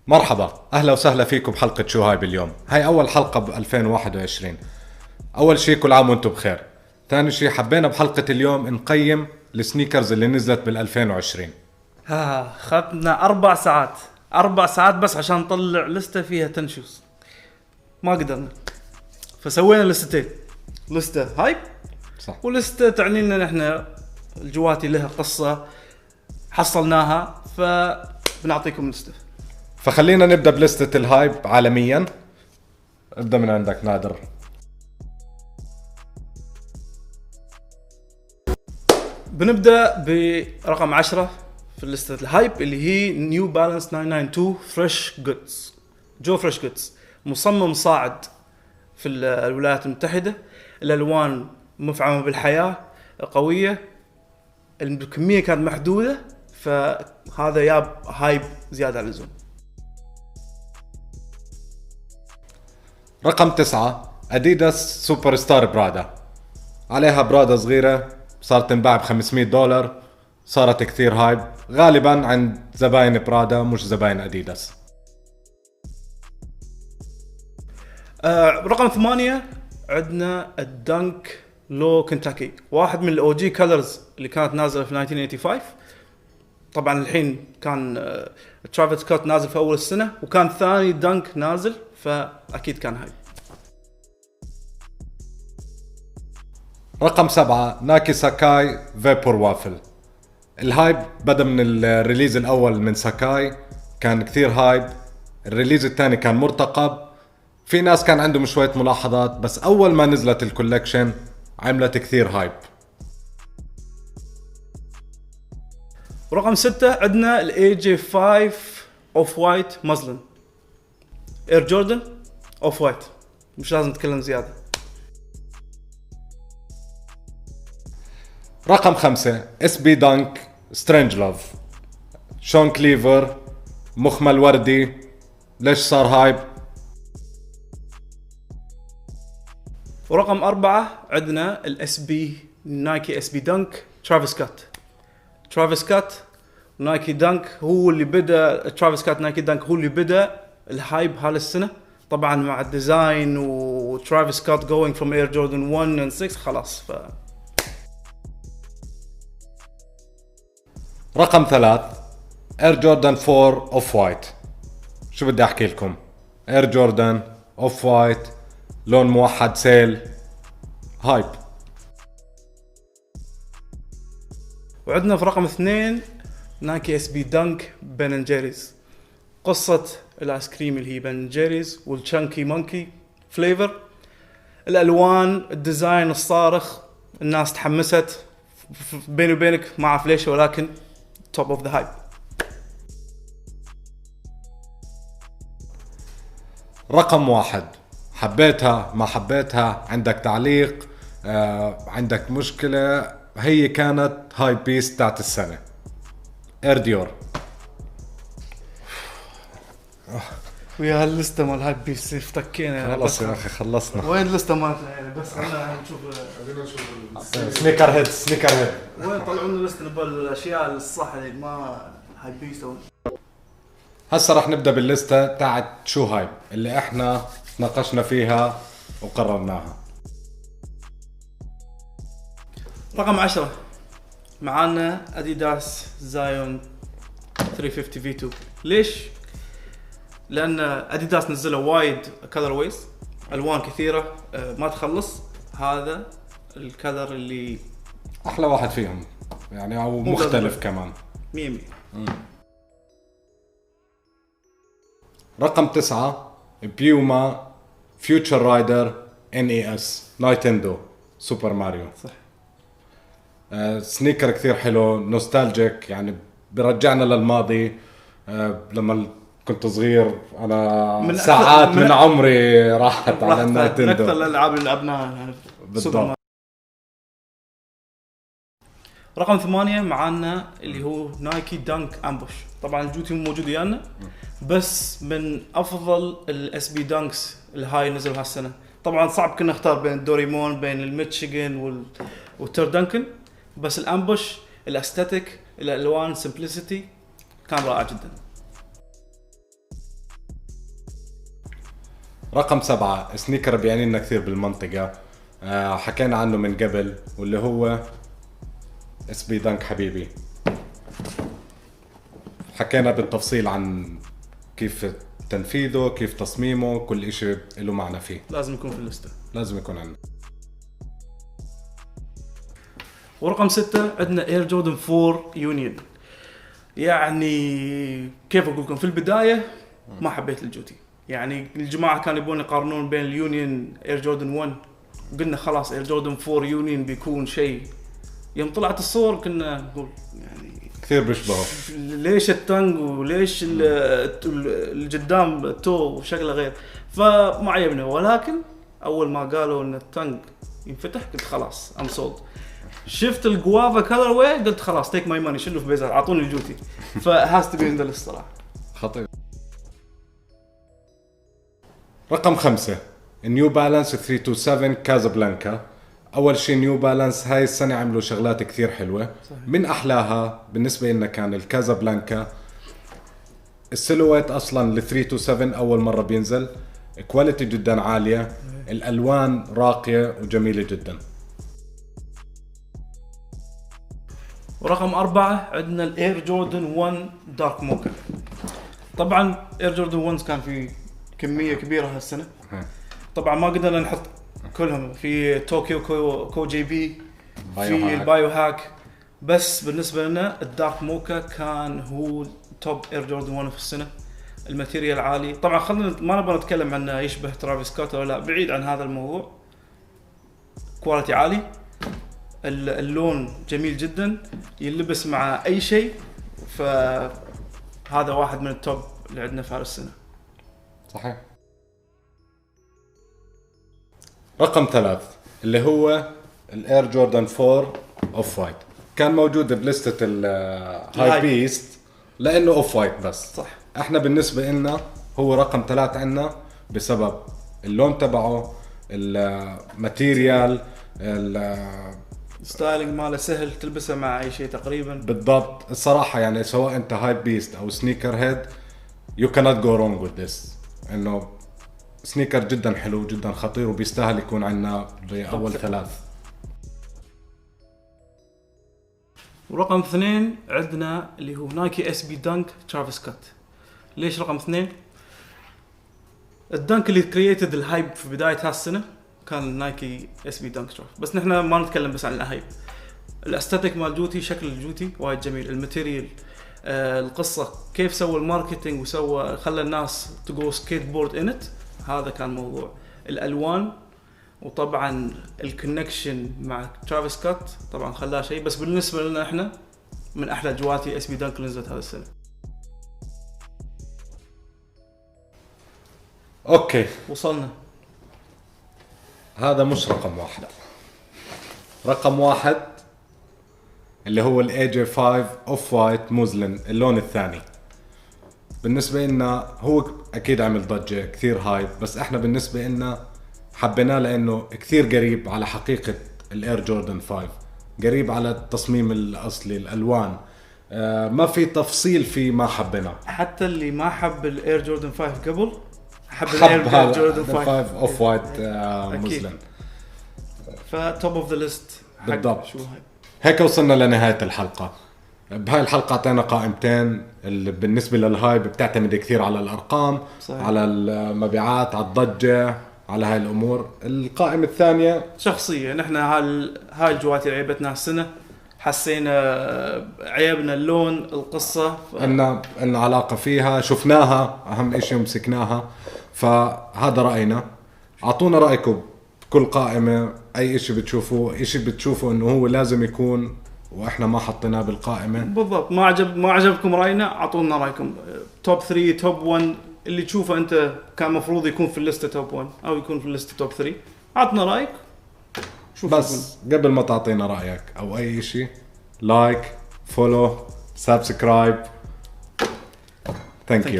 مرحبا، أهلا وسهلا فيكم بحلقة شو هاي باليوم. هاي أول حلقة ب 2021. أول شي كل عام وانتم بخير. ثاني شي حبينا بحلقة اليوم نقيم السنيكرز اللي نزلت بال 2020. خدنا 4 ساعات 4 ساعات بس عشان نطلع لستة فيها تنشوز. ما قدرنا، فسوينا لستين، لستة هايب صح. ولستة تعني لنا نحن الجواتي لها قصة حصلناها، فبنعطيكم لستة. فخلينا نبدأ بلستة الهايب عالميا. ابدأ من عندك نادر. بنبدأ برقم 10 في لستة الهايب اللي هي نيو بالانس 992 فريش جودز. جو فريش جودز مصمم صاعد في الولايات المتحدة، الألوان مفعمة بالحياة، قوية، الكمية كانت محدودة، فهذا ياب هايب زيادة عن اللزوم. رقم 9 أديداس سوبر ستار برادا. عليها برادة صغيرة صارت تنباع ب$500، صارت كثير هايب غالبا عند زباين برادا مش زباين أديداس. رقم 8 عندنا الدنك لو كنتاكي، واحد من الأو جي كالرز اللي كانت نازلة في 1985. طبعا الحين كان ترافيس سكوت نازل في أول السنة، وكان ثاني دنك نازل، فأكيد كان هايب. رقم 7 ناكي ساكاي فيبور وافل. الهايب بدأ من الريليز الأول من ساكاي، كان كثير هايب. الريليز الثاني كان مرتقب، في ناس كان عندهم شوية ملاحظات، بس أول ما نزلت الكولكشن عملت كثير هايب. رقم 6 عندنا الاي جي 5 اوف وايت مازلن، اير جوردن اوف وايت، مش لازم نتكلم زيادة. رقم 5 اس بي دانك سترينج لوف. شون كليفر مخمل وردي. ليش صار هايب؟ ورقم 4 عندنا الاس بي نايكي اس بي دانك ترافيس سكوت. ترافيس سكوت نايكي دانك هو اللي بدأ، ترافيس سكوت نايكي دانك هو اللي بدأ الهايب هالسنة، طبعا مع الديزاين وترافيس سكوت going from Air Jordan 1 and 6 خلاص. رقم 3 اير جوردن 4 اوف وايت. شو بدي احكي لكم؟ اير جوردن اوف وايت لون موحد سيل هايب. وعندنا في رقم 2 نايكي اس بي دانك بن جيريز. قصة الايس كريم اللي هي بن جيريز والشانكي مونكي فليفر، الالوان، الديزاين الصارخ، الناس تحمست. بيني وبينك ما اعرف ليش، ولكن توب اوف ذا هايب. رقم 1 حبيتها ما حبيتها، عندك تعليق، عندك مشكلة، هي كانت هاي بيس تاعت السنة. اير ديور. ويا هاللسته مال هاي بيس افتكينا. خلص يا اخي خلصنا. وين اللسته مالتنا يعني؟ بس خلينا نشوف سنيكر هيد سنيكر هيد. وين طلعوا لنا لسته بالاشياء الصح اللي ما هاي بيس. هسا رح نبدأ باللستة تاعت شو هايب اللي احنا ناقشنا فيها وقررناها. رقم 10 معانا اديداس زايون 350 V2. ليش؟ لان اديداس نزلوا وايد كلر ويز، الوان كثيره ما تخلص. هذا الكلر اللي احلى واحد فيهم يعني، او مختلف كمان 100. رقم 9 بيوما فيوتشر رايدر NES نايتندو سوبر ماريو. صح. سنيكر كثير حلو، نوستالجيك، يعني برجعنا للماضي. لما كنت صغير انا من ساعات من عمري راحت على النايتندو. من اكثر الالعاب اللي لعبناها يعني بالضبط. رقم 8 معانا اللي هو نايكي دانك امبوش. طبعا الجوتي موجود ويانا، بس من افضل الاس بي دانكس الهاي نزلوا هالسنه. طبعا صعب كنا نختار بين الدوريمون، بين الميتشيغن والتردنكن، بس الامبوش الاستاتيك، الالوان، سمبلسيتي، كان رائع جدا. رقم 7 سنيكر بيعني لنا كثير بالمنطقة، حكينا عنه من قبل، واللي هو اس بي دانك حبيبي. حكينا بالتفصيل عن كيف تنفيذه، كيف تصميمه، كل اشي له معنى فيه، لازم يكون في الليستة، لازم يكون عندنا. ورقم 6 عندنا اير جوردن 4 يونيون. يعني كيف اقول لكم، في البداية ما حبيت الجوتي، يعني الجماعة كانوا يبون يقارنون بين اليونيون اير جوردن 1، قلنا خلاص اير جوردن 4 يونيون بيكون شيء. يوم طلعت الصور كنا نقول يعني كثير بيشبهه، ليش التنج وليش القدام تو شكله غير، فما عجبني. ولكن اول ما قالوا ان التنج ينفتح قلت خلاص ام سولد. شفت الجوافا كلر واي قلت خلاص تيك ماي ماني، شنو في بيزر اعطوني الجوتي. فهاز تو بي ان ذا الصراحه. خطير. رقم 5 نيو بالانس 327 كازابلانكا. اول شيء نيو بالانس هاي السنه عملوا شغلات كثير حلوه، صحيح. من احلاها بالنسبه لنا كان الكازابلانكا. السيلويت اصلا ال 327 اول مره بينزل، كواليتي جدا عاليه، الالوان راقيه وجميله جدا. ورقم 4 عندنا الاير جوردن 1 دارك موكا. طبعا اير جوردن 1 كان في كميه كبيره هالسنه، طبعا ما قدرنا نحط كلهم في طوكيو كو جي بي، في البايو هاك، بس بالنسبه لنا الدارك موكا كان هو توب اير جوردن 1 في السنه. الماتيريال عالي، طبعا خلينا ما نبغى نتكلم عنه يشبه ترافيس سكوت ولا لا، بعيد عن هذا الموضوع. كواليتي عالي، اللون جميل جدا، يلبس مع اي شيء، فهذا واحد من التوب اللي عندنا في هذا السنه. صحيح. رقم 3 اللي هو الاير جوردن 4 اوف وايت، كان موجود بلستة الهاي بيست لانه اوف وايت بس. صح. احنا بالنسبة لنا هو رقم 3 عنا بسبب اللون تبعه، الماتيريال، ستايلينج ماله سهل تلبسه مع اي شيء تقريبا. بالضبط. الصراحة يعني سواء انت هاي بيست او سنيكر هيد you cannot go wrong with this. انه سنيكر جدا حلو جدا خطير وبيستاهل يكون عندنا بأول 3. ورقم 2 عندنا اللي هو نايكي اس بي دانك ترافيس سكوت. ليش رقم 2؟ الدانك اللي كرييتد الهايب في بداية هالسنة كان نايكي اس بي دانك تراف، بس نحن ما نتكلم بس عن الهايب. الاستاتيك مال جوتي، شكل الجوتي وايد جميل، الماتيريال، القصة كيف سوى الماركتينج وسوى خلى الناس تجو سكيت بورد انت، هذا كان موضوع. الالوان، وطبعا الكونكشن مع ترافيس سكوت طبعا خلاه شيء، بس بالنسبه لنا احنا من احلى جواتي اس بي دانك نزلت هذا السنه. اوكي وصلنا. هذا مش رقم 1. رقم 1 اللي هو الاي جي 5 اوف وايت موزلين، اللون الثاني. بالنسبة لنا هو اكيد عمل ضجة كثير هايب، بس احنا بالنسبة لنا حبيناه لانه كثير قريب على حقيقة الاير جوردن 5، قريب على التصميم الاصلي، الالوان، ما في تفصيل فيه ما حبيناه. حتى اللي ما حب الاير جوردن 5 قبل حب الاير جوردن 5 اوف وايت موزلين. فتوب اوف ذا ليست بالضبط. هيك وصلنا لنهاية الحلقة. بهاي الحلقة اعطينا قائمتين اللي بالنسبة للهايب بتعتمد كثير على الارقام، صحيح. على المبيعات، على الضجة، على هاي الامور. القائمة الثانية شخصية، نحن هاي الجواتي اللي عيبتنا السنة، حسينا عيبنا اللون، القصة، إن علاقة فيها، شفناها، اهم اشي مسكناها. فهذا رأينا. اعطونا رأيكم بكل قائمة، اي اشي بتشوفوا انه هو لازم يكون واحنا ما حطيناه بالقائمة. بالضبط. ما عجبكم رأينا، اعطونا رأيكم. توب 3 توب 1 اللي تشوفه انت كان مفروض يكون في الليستة توب 1 او يكون في الليستة توب 3، اعطنا رأيك. بس قبل ما تعطينا رأيك او اي اشي، لايك، فولو، سبسكرايب. ثانك يو.